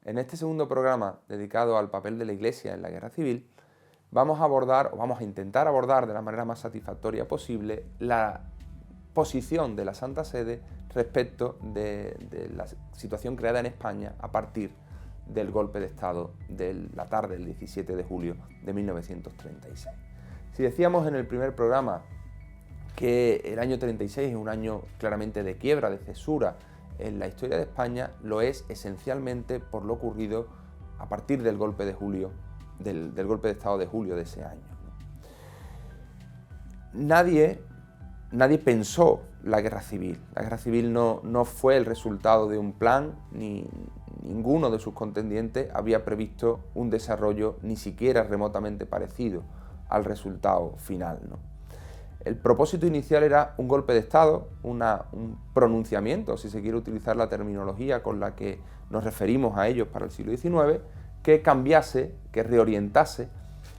En este segundo programa, dedicado al papel de la Iglesia en la Guerra Civil, vamos a abordar, o vamos a intentar abordar de la manera más satisfactoria posible, la posición de la Santa Sede respecto de la situación creada en España a partir del golpe de Estado de la tarde del 17 de julio de 1936. Si decíamos en el primer programa que el año 36 es un año claramente de quiebra, de cesura en la historia de España, lo es esencialmente por lo ocurrido a partir del golpe de julio, del golpe de Estado de julio de ese año. Nadie pensó la guerra civil. La guerra civil no fue el resultado de un plan, ni ninguno de sus contendientes había previsto un desarrollo ni siquiera remotamente parecido al resultado final, ¿no? El propósito inicial era un golpe de Estado, un pronunciamiento, si se quiere utilizar la terminología con la que nos referimos a ellos para el siglo XIX, que cambiase, que reorientase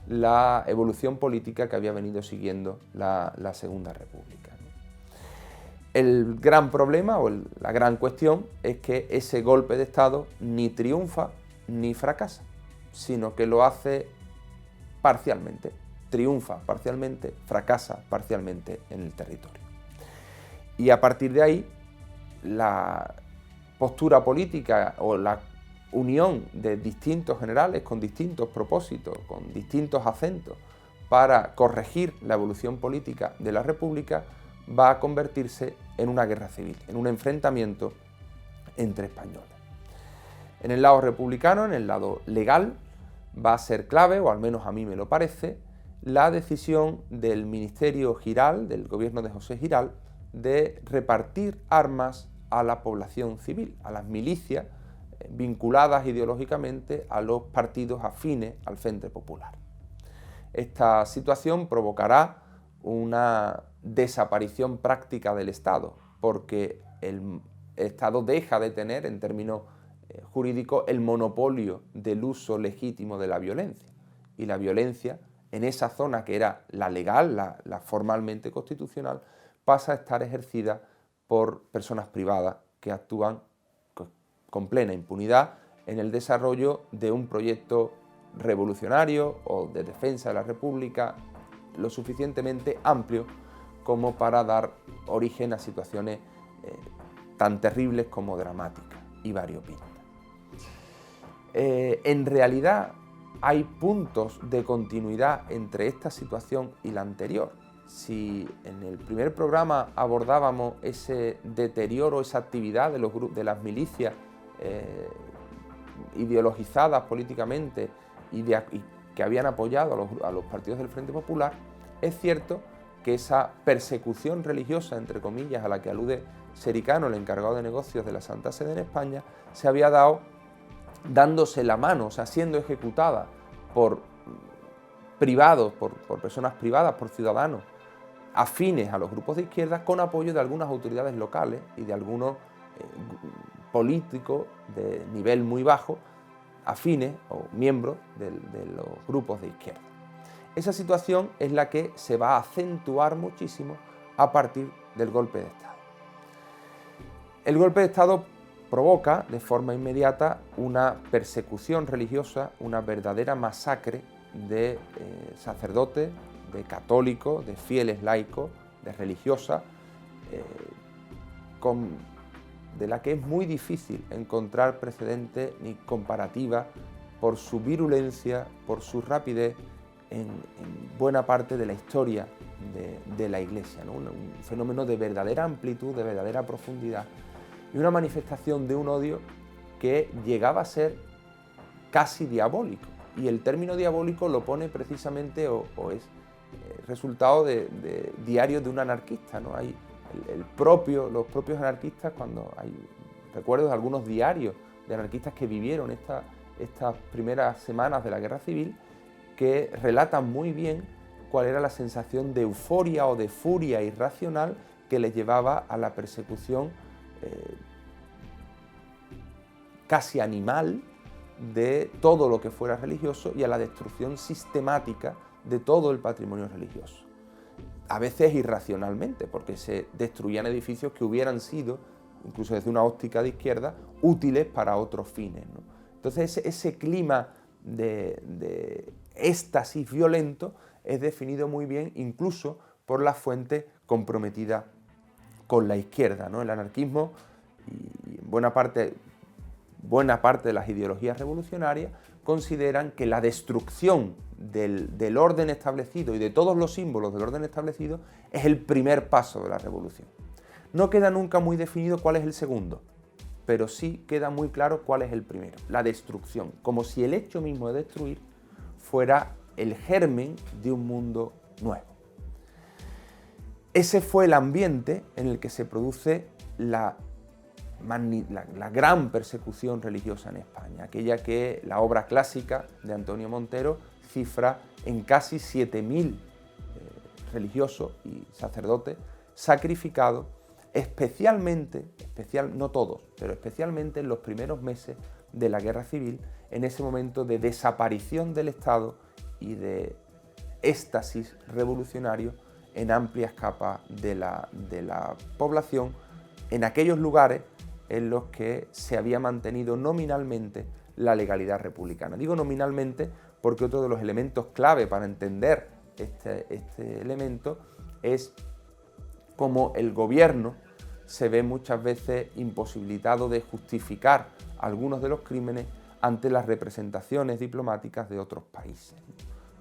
la evolución política que había venido siguiendo la Segunda República. El gran problema o la gran cuestión es que ese golpe de Estado ni triunfa ni fracasa, sino que lo hace parcialmente. Triunfa parcialmente, fracasa parcialmente en el territorio. Y a partir de ahí, la postura política o la unión de distintos generales con distintos propósitos, con distintos acentos, para corregir la evolución política de la República, va a convertirse en una guerra civil, en un enfrentamiento entre españoles. En el lado republicano, en el lado legal, va a ser clave, o al menos a mí me lo parece, la decisión del Ministerio Giral, del gobierno de José Giral, de repartir armas a la población civil, a las milicias vinculadas ideológicamente a los partidos afines al Frente Popular. Esta situación provocará una desaparición práctica del Estado, porque el Estado deja de tener, en términos jurídicos, el monopolio del uso legítimo de la violencia. Y la violencia, en esa zona que era la legal, la formalmente constitucional, pasa a estar ejercida por personas privadas que actúan con plena impunidad en el desarrollo de un proyecto revolucionario o de defensa de la República lo suficientemente amplio como para dar origen a situaciones tan terribles como dramáticas y variopintas. En realidad hay puntos de continuidad entre esta situación y la anterior. Si en el primer programa abordábamos ese deterioro, esa actividad de las milicias ideologizadas políticamente y que habían apoyado a los partidos del Frente Popular, es cierto que esa persecución religiosa, entre comillas, a la que alude Sericano, el encargado de negocios de la Santa Sede en España, se había dado dándose la mano, o sea, siendo ejecutada por privados, por personas privadas, por ciudadanos afines a los grupos de izquierda, con apoyo de algunas autoridades locales y de algunos políticos de nivel muy bajo, afines o miembros de los grupos de izquierda. Esa situación es la que se va a acentuar muchísimo a partir del golpe de Estado. El golpe de Estado provoca de forma inmediata una persecución religiosa, una verdadera masacre de sacerdotes, de católicos, de fieles laicos, de religiosas, de la que es muy difícil encontrar precedentes ni comparativa por su virulencia, por su rapidez en buena parte de la historia de la Iglesia, ¿no? Un fenómeno de verdadera amplitud, de verdadera profundidad y una manifestación de un odio que llegaba a ser casi diabólico. Y el término diabólico lo pone precisamente o es resultado de diarios de un anarquista, ¿no? Hay los propios anarquistas, cuando hay recuerdos de algunos diarios de anarquistas que vivieron estas primeras semanas de la Guerra Civil, que relatan muy bien cuál era la sensación de euforia o de furia irracional que les llevaba a la persecución casi animal de todo lo que fuera religioso y a la destrucción sistemática de todo el patrimonio religioso. A veces irracionalmente, porque se destruían edificios que hubieran sido, incluso desde una óptica de izquierda, útiles para otros fines, ¿no? Entonces ese clima de éxtasis violento es definido muy bien incluso por las fuentes comprometidas con la izquierda, ¿no? El anarquismo y buena parte de las ideologías revolucionarias consideran que la destrucción del orden establecido y de todos los símbolos del orden establecido es el primer paso de la revolución. No queda nunca muy definido cuál es el segundo, pero sí queda muy claro cuál es el primero, la destrucción, como si el hecho mismo de destruir fuera el germen de un mundo nuevo. Ese fue el ambiente en el que se produce la gran persecución religiosa en España, aquella que la obra clásica de Antonio Montero cifra en casi 7.000 religiosos y sacerdotes sacrificados, no todos, pero especialmente en los primeros meses de la Guerra Civil, en ese momento de desaparición del Estado y de éxtasis revolucionario en amplias capas de la población, en aquellos lugares en los que se había mantenido nominalmente la legalidad republicana. Digo nominalmente porque otro de los elementos clave para entender este elemento es cómo el gobierno se ve muchas veces imposibilitado de justificar algunos de los crímenes ante las representaciones diplomáticas de otros países,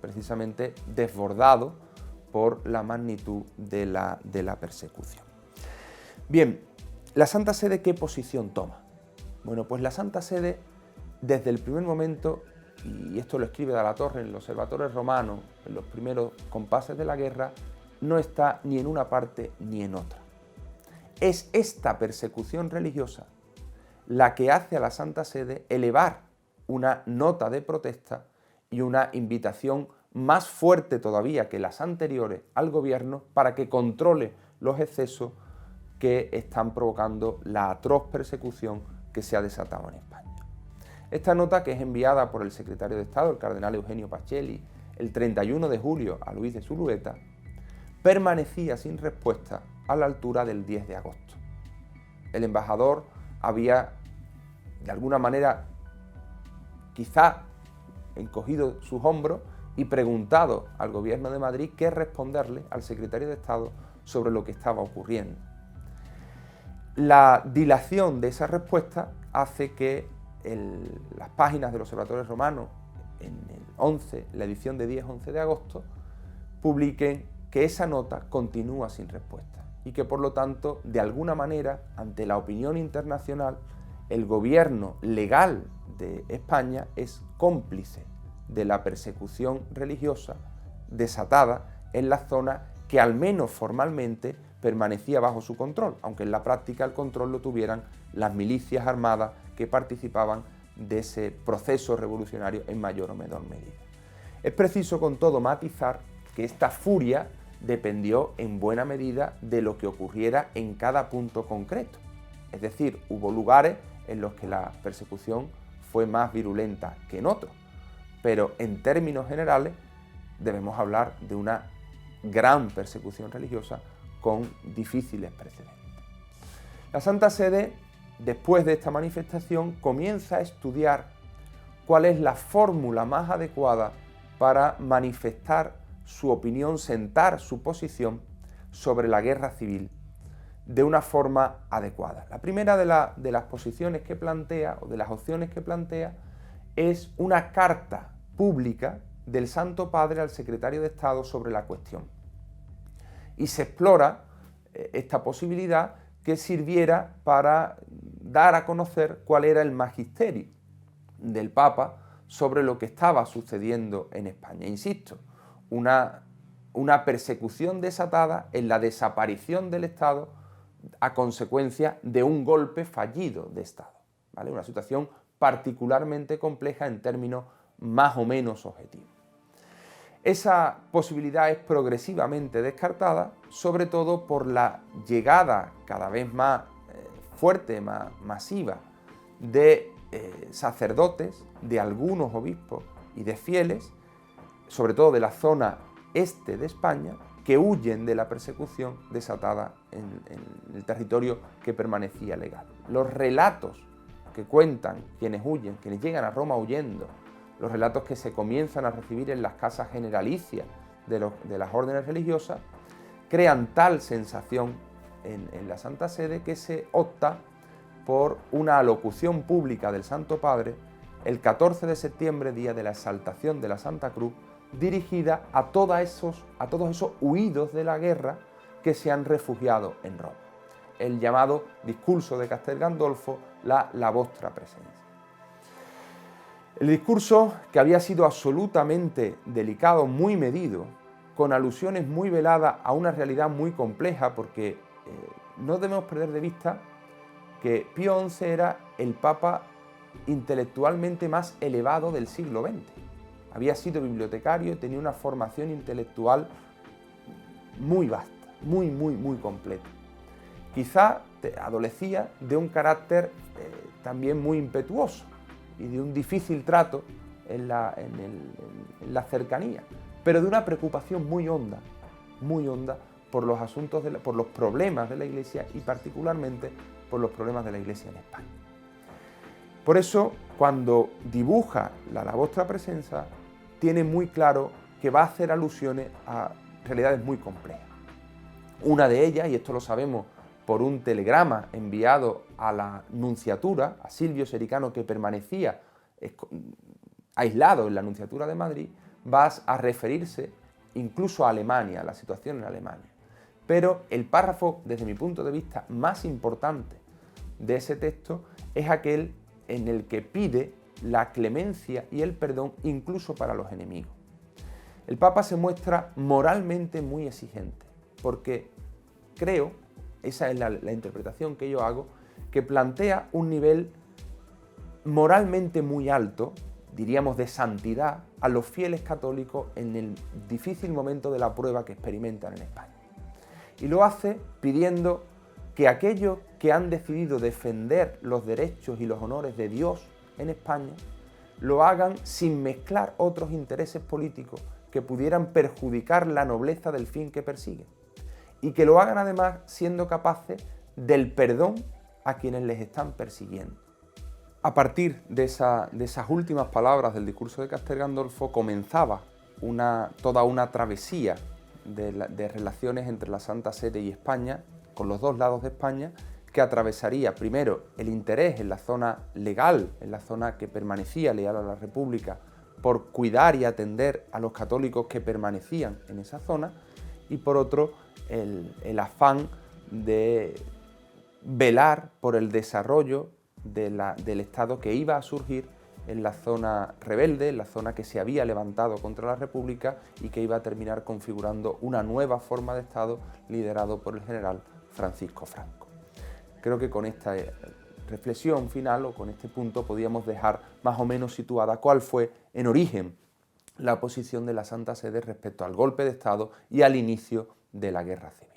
precisamente desbordado por la magnitud de la persecución. Bien, ¿la Santa Sede qué posición toma? Bueno, pues la Santa Sede, desde el primer momento, y esto lo escribe de la Torre en los Observatorios Romanos, en los primeros compases de la guerra, no está ni en una parte ni en otra. Es esta persecución religiosa la que hace a la Santa Sede elevar una nota de protesta y una invitación más fuerte todavía que las anteriores al gobierno para que controle los excesos que están provocando la atroz persecución que se ha desatado en España. Esta nota, que es enviada por el secretario de Estado, el cardenal Eugenio Pacelli, el 31 de julio a Luis de Zulueta, permanecía sin respuesta a la altura del 10 de agosto. El embajador había, de alguna manera, quizá encogido sus hombros y preguntado al gobierno de Madrid qué responderle al secretario de Estado sobre lo que estaba ocurriendo. La dilación de esa respuesta hace que las páginas del Observatorio Romano, en la edición de 10-11 de agosto, publiquen que esa nota continúa sin respuesta y que, por lo tanto, de alguna manera, ante la opinión internacional, el gobierno legal de España es cómplice de la persecución religiosa desatada en la zona que, al menos formalmente, permanecía bajo su control, aunque en la práctica el control lo tuvieran las milicias armadas que participaban de ese proceso revolucionario en mayor o menor medida. Es preciso, con todo, matizar que esta furia dependió en buena medida de lo que ocurriera en cada punto concreto. Es decir, hubo lugares en los que la persecución fue más virulenta que en otros, pero en términos generales debemos hablar de una gran persecución religiosa con difíciles precedentes. La Santa Sede, después de esta manifestación, comienza a estudiar cuál es la fórmula más adecuada para manifestar su opinión, sentar su posición sobre la guerra civil de una forma adecuada. La primera de las posiciones que plantea, o de las opciones que plantea, es una carta pública del Santo Padre al secretario de Estado sobre la cuestión. Y se explora esta posibilidad que sirviera para dar a conocer cuál era el magisterio del Papa sobre lo que estaba sucediendo en España. Insisto, una persecución desatada en la desaparición del Estado a consecuencia de un golpe fallido de Estado, ¿vale? Una situación particularmente compleja en términos más o menos objetivos. Esa posibilidad es progresivamente descartada, sobre todo por la llegada cada vez más fuerte, más masiva, de sacerdotes, de algunos obispos y de fieles, sobre todo de la zona este de España, que huyen de la persecución desatada en el territorio que permanecía legal. Los relatos que cuentan quienes huyen, quienes llegan a Roma huyendo, los relatos que se comienzan a recibir en las casas generalicias de las órdenes religiosas, crean tal sensación en la Santa Sede que se opta por una alocución pública del Santo Padre el 14 de septiembre, día de la exaltación de la Santa Cruz, dirigida a todos esos huidos de la guerra que se han refugiado en Roma. El llamado discurso de Castel Gandolfo, la vostra presencia. El discurso, que había sido absolutamente delicado, muy medido, con alusiones muy veladas a una realidad muy compleja, porque no debemos perder de vista que Pío XI era el papa intelectualmente más elevado del siglo XX. Había sido bibliotecario y tenía una formación intelectual muy vasta, muy completa. Quizá adolecía de un carácter también muy impetuoso y de un difícil trato en la cercanía, pero de una preocupación muy honda por los asuntos, por los problemas de la Iglesia y particularmente por los problemas de la Iglesia en España. Por eso, cuando dibuja la vostra presencia, tiene muy claro que va a hacer alusiones a realidades muy complejas. Una de ellas, y esto lo sabemos por un telegrama enviado a la nunciatura, a Silvio Sericano, que permanecía aislado en la nunciatura de Madrid, va a referirse incluso a Alemania, a la situación en Alemania. Pero el párrafo, desde mi punto de vista, más importante de ese texto es aquel en el que pide la clemencia y el perdón incluso para los enemigos. El Papa se muestra moralmente muy exigente, porque creo, esa es la interpretación que yo hago, que plantea un nivel moralmente muy alto, diríamos de santidad, a los fieles católicos en el difícil momento de la prueba que experimentan en España. Y lo hace pidiendo que aquellos que han decidido defender los derechos y los honores de Dios en España lo hagan sin mezclar otros intereses políticos que pudieran perjudicar la nobleza del fin que persiguen. Y que lo hagan además siendo capaces del perdón a quienes les están persiguiendo. A partir de esas últimas palabras del discurso de Castel Gandolfo comenzaba toda una travesía de relaciones entre la Santa Sede y España, con los dos lados de España, que atravesaría primero el interés en la zona legal, en la zona que permanecía leal a la República, por cuidar y atender a los católicos que permanecían en esa zona, y por otro el afán de velar por el desarrollo del Estado que iba a surgir en la zona rebelde, en la zona que se había levantado contra la República y que iba a terminar configurando una nueva forma de Estado liderado por el general Francisco Franco. Creo que con esta reflexión final o con este punto podíamos dejar más o menos situada cuál fue en origen la posición de la Santa Sede respecto al golpe de Estado y al inicio de la Guerra Civil.